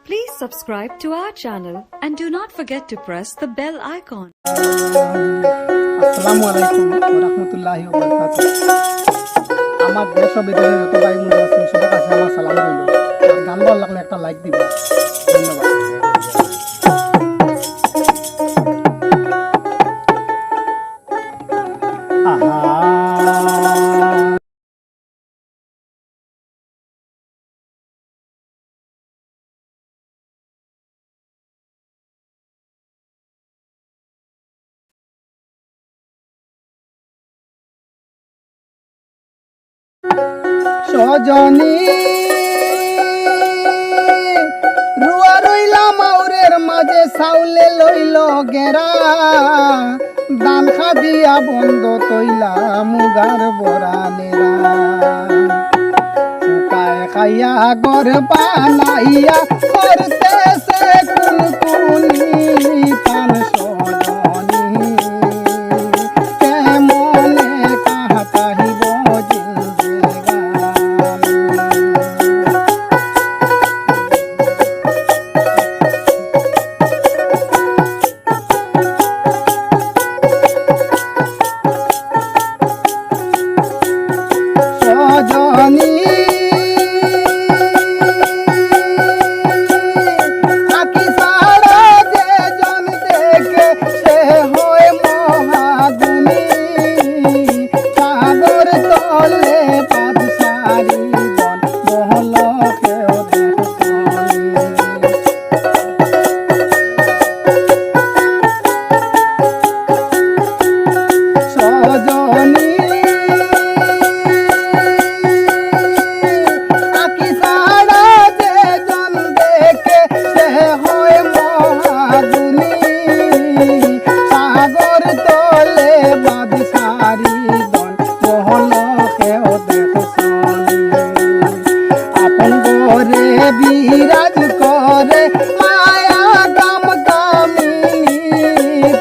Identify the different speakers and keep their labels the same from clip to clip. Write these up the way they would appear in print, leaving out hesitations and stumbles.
Speaker 1: Please subscribe to our channel and do not forget to press the bell icon.
Speaker 2: Assalamualaikum warahmatullahi wabarakatuh. আমার দেশ ও বিদেশের যত ভাই বন্ধু আছেন সবার কাছে আমার সালাম রইল। আর গান ভালো লাগলে একটা লাইক দিবা। ধন্যবাদ। সজনী রুয়া রইলা মাউরের মাঝে চাউলে লইল গেরা দান খাদিয়া বন্ধ তৈলা মুগার বরানেরা শুকায় খাইয়া গর বানাইয়া করতেছে কুনকুনি পান সজনী কেমনে কাহাতাহিব বিরাজ করে মায়া গাম গামিনী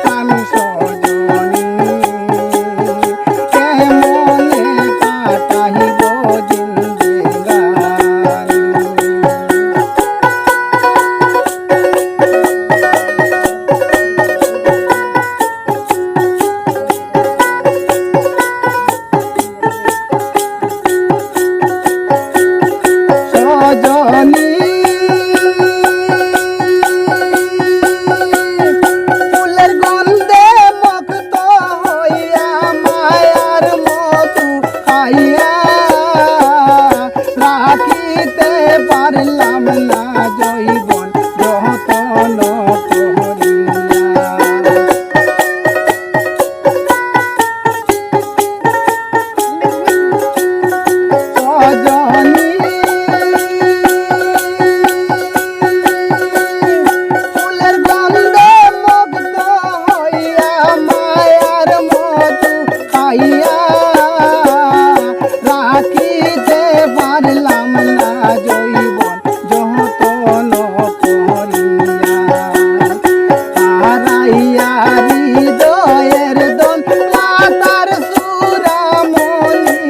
Speaker 2: প্রাণ সজনী কেমনে কাটাইব জিন্দেগানি সজনী পারলাম না জৈবন যতন করিয়া সজনী ফুলের গন্ধে মুগ্ধ হইয়া মায়ার মধু খাইয়া রাখিতে পারলাম না জৈবন যতন করিয়া হারাইয়া হৃদয়ের দন মাতার সুরামণি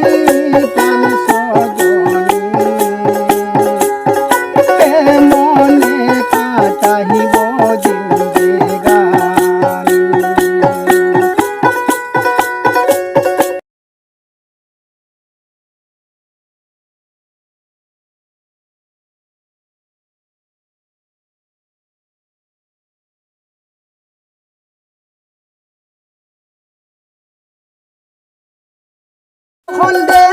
Speaker 2: প্রাণ সজনী কেমনে কাটাইব জিন্দেগানি খন্ডে